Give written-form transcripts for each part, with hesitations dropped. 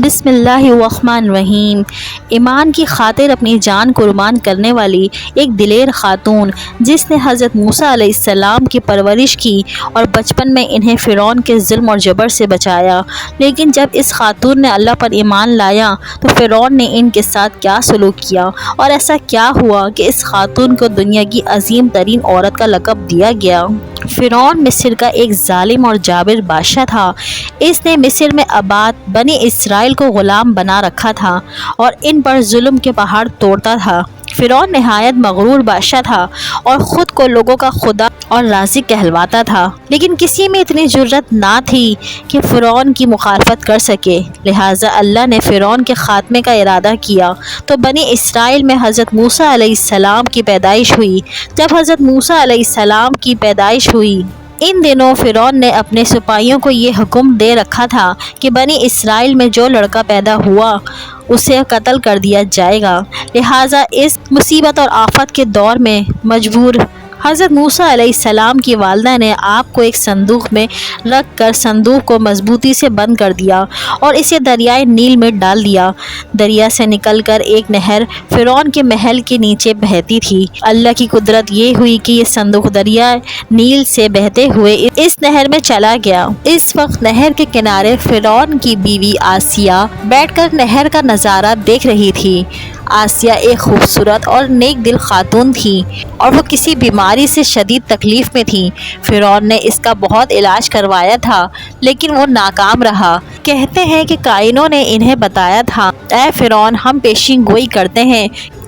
بسم اللہ الرحمن الرحیم۔ ایمان کی خاطر اپنی جان قربان کرنے والی ایک دلیر خاتون جس نے حضرت موسیٰ علیہ السلام کی پرورش کی اور بچپن میں انہیں فرعون کے ظلم اور جبر سے بچایا، لیکن جب اس خاتون نے اللہ پر ایمان لایا تو فرعون نے ان کے ساتھ کیا سلوک کیا اور ایسا کیا ہوا کہ اس خاتون کو دنیا کی عظیم ترین عورت کا لقب دیا گیا۔ فرعون مصر کا ایک ظالم اور جابر بادشاہ تھا۔ اس نے مصر میں آباد بنی اسرائیل کو غلام بنا رکھا تھا اور ان پر ظلم کے پہاڑ توڑتا تھا۔ فرعون نہایت مغرور بادشاہ تھا اور خود کو لوگوں کا خدا اور رازق کہلواتا تھا، لیکن کسی میں اتنی جرأت نہ تھی کہ فرعون کی مخالفت کر سکے۔ لہٰذا اللہ نے فرعون کے خاتمے کا ارادہ کیا تو بنی اسرائیل میں حضرت موسیٰ علیہ السلام کی پیدائش ہوئی۔ جب حضرت موسیٰ علیہ السلام کی پیدائش ہوئی، ان دنوں فرعون نے اپنے سپاہیوں کو یہ حکم دے رکھا تھا کہ بنی اسرائیل میں جو لڑکا پیدا ہوا اسے قتل کر دیا جائے گا۔ لہٰذا اس مصیبت اور آفت کے دور میں مجبور حضرت موسیٰ علیہ السلام کی والدہ نے آپ کو ایک صندوق میں رکھ کر صندوق کو مضبوطی سے بند کر دیا اور اسے دریائے نیل میں ڈال دیا۔ دریا سے نکل کر ایک نہر فرعون کے محل کے نیچے بہتی تھی۔ اللہ کی قدرت یہ ہوئی کہ یہ صندوق دریائے نیل سے بہتے ہوئے اس نہر میں چلا گیا۔ اس وقت نہر کے کنارے فرعون کی بیوی آسیہ بیٹھ کر نہر کا نظارہ دیکھ رہی تھی۔ آسیہ ایک خوبصورت اور نیک دل خاتون تھی اور وہ کسی بیماری سے شدید تکلیف میں تھی۔ فرعون نے اس کا بہت علاج کروایا تھا لیکن وہ ناکام رہا۔ کہتے ہیں کہ کائنوں نے انہیں بتایا تھا، اے فرعون، ہم پیشین گوئی کرتے ہیں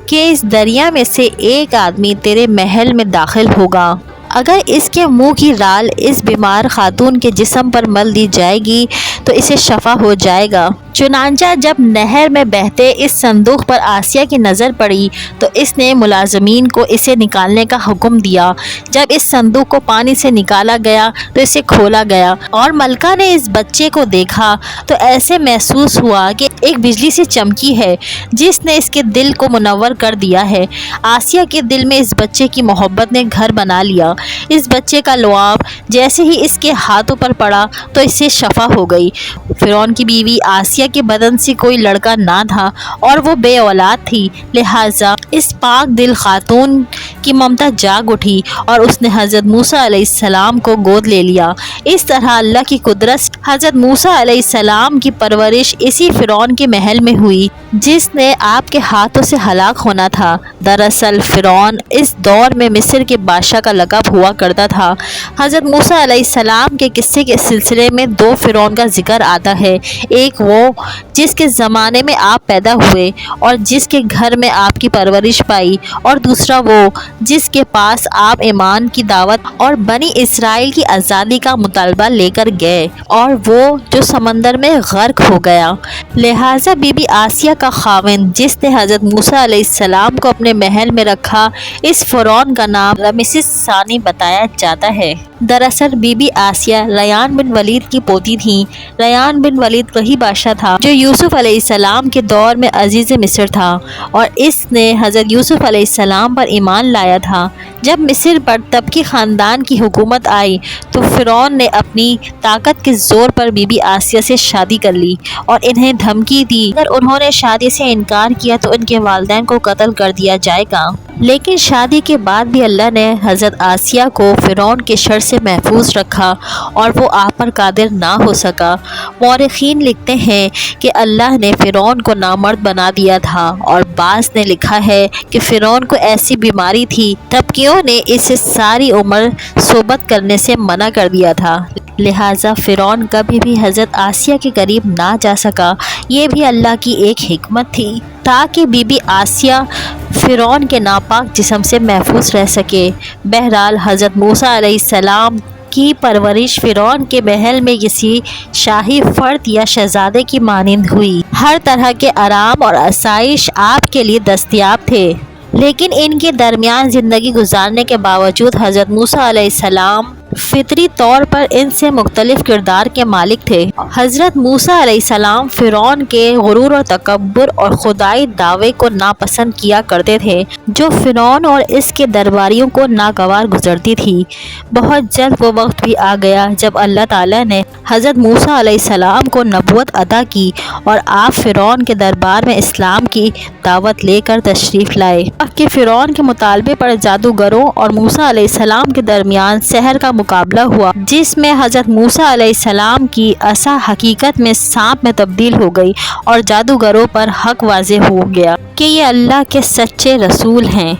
کہ اس دریا میں سے ایک آدمی تیرے محل میں داخل ہوگا۔ اگر اس کے منہ کی رال اس بیمار خاتون کے جسم پر مل دی جائے گی تو اسے شفا ہو جائے گا۔ چنانچہ جب نہر میں بہتے اس صندوق پر آسیہ کی نظر پڑی تو اس نے ملازمین کو اسے نکالنے کا حکم دیا۔ جب اس صندوق کو پانی سے نکالا گیا تو اسے کھولا گیا اور ملکہ نے اس بچے کو دیکھا تو ایسے محسوس ہوا کہ ایک بجلی سے چمکی ہے جس نے اس کے دل کو منور کر دیا ہے۔ آسیہ کے دل میں اس بچے کی محبت نے گھر بنا لیا۔ اس بچے کا لعاب جیسے ہی اس کے ہاتھوں پر پڑا تو اس سے شفا ہو گئی۔ فرعون کی بیوی آسیہ کے بدن سے کوئی لڑکا نہ تھا اور وہ بے اولاد تھی، لہٰذا اس پاک دل خاتون کی ممتا جاگ اٹھی اور اس نے حضرت موسیٰ علیہ السلام کو گود لے لیا۔ اس طرح اللہ کی قدرت سے حضرت موسیٰ علیہ السلام کی پرورش اسی فرعون کے محل میں ہوئی جس نے آپ کے ہاتھوں سے ہلاک ہونا تھا۔ دراصل فرعون اس دور میں مصر کے بادشاہ کا لقب ہوا کرتا تھا۔ حضرت موسیٰ علیہ السلام کے قصے کے سلسلے میں دو فرعون کا ذکر آتا ہے، ایک وہ جس کے زمانے میں آپ پیدا ہوئے اور جس کے گھر میں آپ کی پرورش پائی، اور دوسرا وہ جس کے پاس آپ ایمان کی دعوت اور بنی اسرائیل کی آزادی کا مطالبہ لے کر گئے، اور وہ جو سمندر میں غرق ہو گیا۔ لہٰذا بی بی آسیہ کا خاوند جس نے حضرت موسیٰ علیہ السلام کو اپنے محل میں رکھا، اس فرعون کا نام رامسس ثانی بتایا جاتا ہے۔ دراصل بی بی آسیہ ریان بن ولید کی پوتی تھیں۔ ریان بن ولید وہی بادشاہ تھا جو یوسف علیہ السلام کے دور میں عزیز مصر تھا اور اس نے حضرت یوسف علیہ السلام پر ایمان لایا تھا۔ جب مصر پر تبتی خاندان کی حکومت آئی تو فرعون نے اپنی طاقت کے زور پر بی بی آسیہ سے شادی کر لی اور انہیں دھمکی دی اگر انہوں نے شادی سے انکار کیا تو ان کے والدین کو قتل کر دیا جائے گا۔ لیکن شادی کے بعد بھی اللہ نے حضرت آسیہ کو فرعون کے شر سے محفوظ رکھا اور وہ آپ پر قادر نہ ہو سکا۔ مورخین لکھتے ہیں کہ اللہ نے فرعون کو نامرد بنا دیا تھا، اور بعض نے لکھا ہے کہ فرعون کو ایسی بیماری تھی تبکیوں نے اسے ساری عمر صحبت کرنے سے منع کر دیا تھا، لہٰذا فرعون کبھی بھی حضرت آسیہ کے قریب نہ جا سکا۔ یہ بھی اللہ کی ایک حکمت تھی تاکہ بی بی آسیہ فرعون کے ناپاک جسم سے محفوظ رہ سکے۔ بہرحال حضرت موسیٰ علیہ السلام کی پرورش فرعون کے محل میں کسی شاہی فرد یا شہزادے کی مانند ہوئی۔ ہر طرح کے آرام اور آسائش آپ کے لیے دستیاب تھے، لیکن ان کے درمیان زندگی گزارنے کے باوجود حضرت موسیٰ علیہ السلام فطری طور پر ان سے مختلف کردار کے مالک تھے۔ حضرت موسیٰ علیہ السلام فرعون کے غرور و تکبر اور خدائی دعوے کو ناپسند کیا کرتے تھے، جو فرعون اور اس کے درباریوں کو ناگوار گزرتی تھی۔ بہت جلد وہ وقت بھی آ گیا جب اللہ تعالیٰ نے حضرت موسیٰ علیہ السلام کو نبوت عطا کی اور آپ فرعون کے دربار میں اسلام کی دعوت لے کر تشریف لائے کہ فرعون کے مطالبے پر جادوگروں اور موسیٰ علیہ السلام کے درمیان سحر کا مقابلہ ہوا، جس میں حضرت موسیٰ علیہ السلام کی عصا حقیقت میں سانپ میں تبدیل ہو گئی اور جادوگروں پر حق واضح ہو گیا کہ یہ اللہ کے سچے رسول ہیں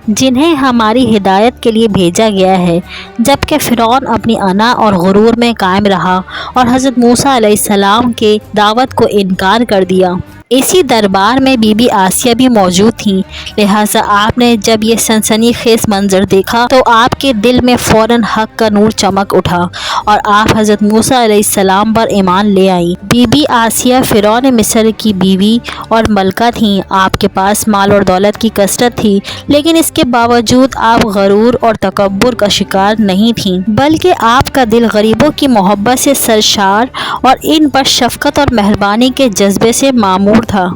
جنہیں ہماری ہدایت کے لیے بھیجا گیا ہے، جبکہ فرعون اپنی انا اور غرور میں قائم رہا اور حضرت موسیٰ علیہ السلام کے دعوت کو انکار کر دیا۔ اسی دربار میں بی بی آسیہ بھی موجود تھیں، لہٰذا آپ نے جب یہ سنسنی خیز منظر دیکھا تو آپ کے دل میں فوراً حق کا نور چمک اٹھا اور آپ حضرت موسیٰ علیہ السلام پر ایمان لے آئیں۔ بی بی آسیہ فرعون مصر کی بیوی اور ملکہ تھیں۔ آپ کے پاس مال اور دولت کی کثرت تھی، لیکن اس کے باوجود آپ غرور اور تکبر کا شکار نہیں تھیں، بلکہ آپ کا دل غریبوں کی محبت سے سرشار اور ان پر شفقت اور مہربانی کے جذبے سے معمور تھا۔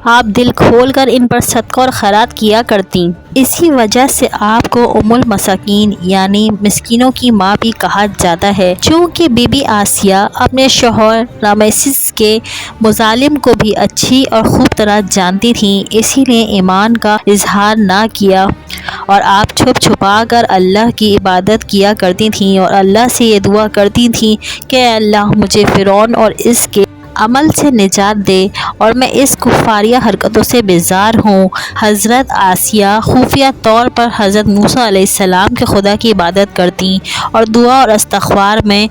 آپ دل کھول کر ان پر صدقہ اور خیرات کیا کرتیں۔ اسی وجہ سے آپ کو ام المساکین یعنی مسکینوں کی ماں بھی کہا جاتا ہے۔ چونکہ بی بی آسیہ اپنے شوہر رامسیس کے مظالم کو بھی اچھی اور خوب طرح جانتی تھیں، اسی لیے ایمان کا اظہار نہ کیا اور آپ چھپ چھپا کر اللہ کی عبادت کیا کرتی تھیں اور اللہ سے یہ دعا کرتی تھیں کہ اے اللہ مجھے فرعون اور اس کے عمل سے نجات دے اور میں اس کفاریہ حرکتوں سے بیزار ہوں۔ حضرت آسیہ خفیہ طور پر حضرت موسیٰ علیہ السلام کے خدا کی عبادت کرتیں اور دعا اور استغفار میں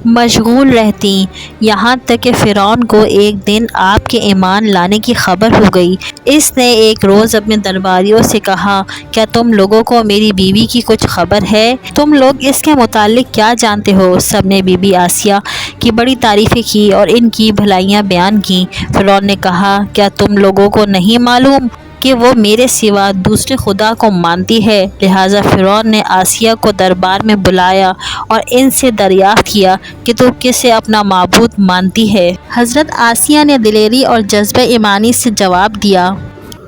مشغول رہتیں، یہاں تک کہ فرعون کو ایک دن آپ کے ایمان لانے کی خبر ہو گئی۔ اس نے ایک روز اپنے درباریوں سے کہا، کیا تم لوگوں کو میری بیوی کی کچھ خبر ہے؟ تم لوگ اس کے متعلق کیا جانتے ہو؟ سب نے بی بی آسیہ کی بڑی تعریفیں کی اور ان کی بھلائیاں بیان کی۔ فرعون نے کہا، کیا تم لوگوں کو نہیں معلوم کہ وہ میرے سوا دوسرے خدا کو مانتی ہے؟ لہٰذا فرعون نے آسیہ کو دربار میں بلایا اور ان سے دریافت کیا کہ تو کسے اپنا معبود مانتی ہے؟ حضرت آسیہ نے دلیری اور جذبہ ایمانی سے جواب دیا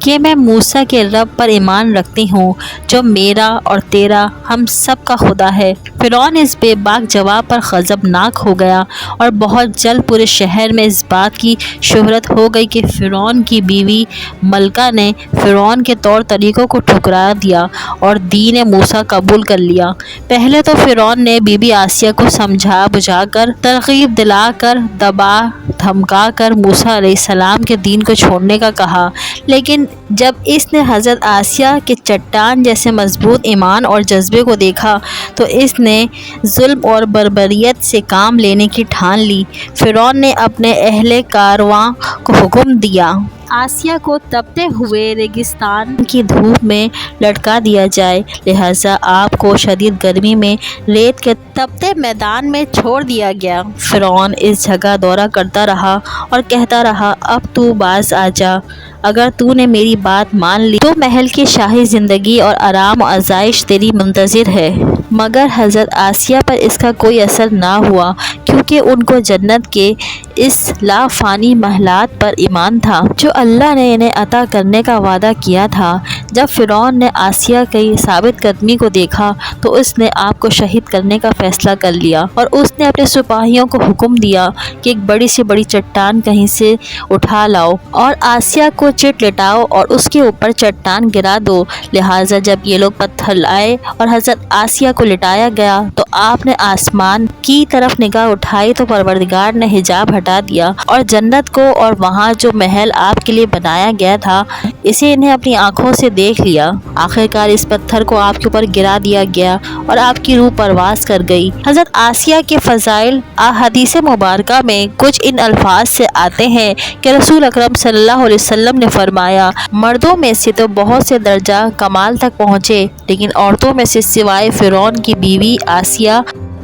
کہ میں موسیٰ کے رب پر ایمان رکھتی ہوں جو میرا اور تیرا ہم سب کا خدا ہے۔ فرعون اس بے باک جواب پر غضبناک ہو گیا اور بہت جلد پورے شہر میں اس بات کی شہرت ہو گئی کہ فرعون کی بیوی ملکہ نے فرعون کے طور طریقوں کو ٹھکرا دیا اور دین موسیٰ قبول کر لیا۔ پہلے تو فرعون نے بی بی آسیہ کو سمجھا بجھا کر، ترغیب دلا کر، دبا دھمکا کر موسیٰ علیہ السلام کے دین کو چھوڑنے کا کہا، لیکن جب اس نے حضرت آسیہ کے چٹان جیسے مضبوط ایمان اور جذبے کو دیکھا تو اس نے ظلم اور بربریت سے کام لینے کی ٹھان لی۔ فرعون نے اپنے اہل کارواں کو حکم دیا، آسیہ کو تپتے ہوئے ریگستان کی دھوپ میں لٹکا دیا جائے، لہٰذا آپ کو شدید گرمی میں ریت کے تپتے میدان میں چھوڑ دیا گیا۔ فرعون اس جگہ دورہ کرتا رہا اور کہتا رہا، اب تو باز آ جا، اگر تو نے میری بات مان لی تو محل کی شاہی زندگی اور آرام و آسائش تیری منتظر ہے۔ مگر حضرت آسیہ پر اس کا کوئی اثر نہ ہوا، کیونکہ ان کو جنت کے اس لا فانی محلات پر ایمان تھا جو اللہ نے انہیں عطا کرنے کا وعدہ کیا تھا۔ جب فرعون نے آسیہ کی ثابت قدمی کو دیکھا تو اس نے آپ کو شہید کرنے کا فیصلہ کر لیا اور اس نے اپنے سپاہیوں کو حکم دیا کہ ایک بڑی سے بڑی چٹان کہیں سے اٹھا لاؤ اور آسیہ کو چٹ لٹاؤ اور اس کے اوپر چٹان گرا دو۔ لہٰذا جب یہ لوگ پتھر لائے اور حضرت آسیہ کو لٹایا گیا تو آپ نے آسمان کی طرف نگاہ اٹھائی تو پروردگار نے حجاب ہٹا دیا اور جنت کو اور وہاں جو محل آپ کے لیے بنایا گیا تھا اسے انہیں اپنی آنکھوں سے دیکھ لیا۔ آخرکار اس پتھر کو آپ کے اوپر گرا دیا گیا اور آپ کی روح پرواز کر گئی۔ حضرت آسیہ کے فضائل احادیث مبارکہ میں کچھ ان الفاظ سے آتے ہیں کہ رسول اکرم صلی اللہ علیہ وسلم نے فرمایا، مردوں میں سے تو بہت سے درجہ کمال تک پہنچے، لیکن عورتوں میں سے سوائے فرعون کی بیوی آسیہ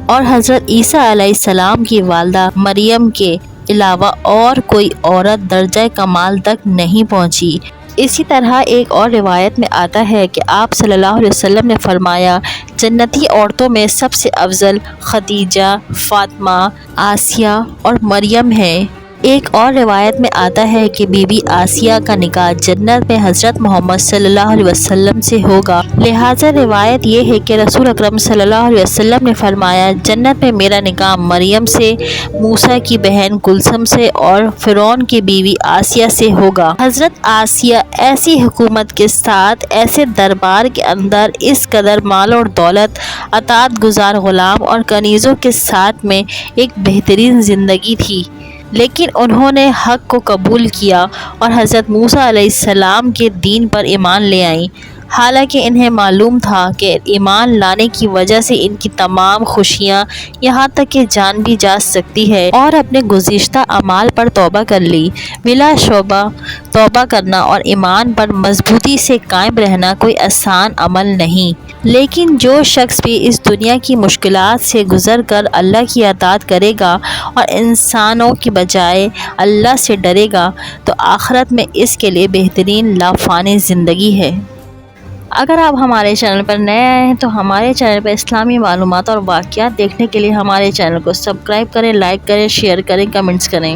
اور حضرت عیسیٰ علیہ السلام کی والدہ مریم کے علاوہ اور کوئی عورت درجہ کمال تک نہیں پہنچی۔ اسی طرح ایک اور روایت میں آتا ہے کہ آپ صلی اللہ علیہ وسلم نے فرمایا، جنتی عورتوں میں سب سے افضل خدیجہ، فاطمہ، آسیہ اور مریم ہیں۔ ایک اور روایت میں آتا ہے کہ بی بی آسیہ کا نکاح جنت میں حضرت محمد صلی اللہ علیہ وسلم سے ہوگا۔ لہٰذا روایت یہ ہے کہ رسول اکرم صلی اللہ علیہ وسلم نے فرمایا، جنت میں میرا نکاح مریم سے، موسیٰ کی بہن کلثم سے اور فرعون کی بیوی آسیہ سے ہوگا۔ حضرت آسیہ ایسی حکومت کے ساتھ، ایسے دربار کے اندر، اس قدر مال اور دولت، اطاعت گزار غلام اور کنیزوں کے ساتھ میں ایک بہترین زندگی تھی، لیکن انہوں نے حق کو قبول کیا اور حضرت موسیٰ علیہ السلام کے دین پر ایمان لے آئیں، حالانکہ انہیں معلوم تھا کہ ایمان لانے کی وجہ سے ان کی تمام خوشیاں، یہاں تک کہ جان بھی جا سکتی ہے، اور اپنے گزشتہ اعمال پر توبہ کر لی۔ بلا شبہ توبہ کرنا اور ایمان پر مضبوطی سے قائم رہنا کوئی آسان عمل نہیں، لیکن جو شخص بھی اس دنیا کی مشکلات سے گزر کر اللہ کی اطاعت کرے گا اور انسانوں کی بجائے اللہ سے ڈرے گا، تو آخرت میں اس کے لیے بہترین لافانی زندگی ہے۔ اگر آپ ہمارے چینل پر نئے آئے ہیں تو ہمارے چینل پر اسلامی معلومات اور واقعات دیکھنے کے لیے ہمارے چینل کو سبسکرائب کریں، لائک کریں، شیئر کریں، کمنٹس کریں۔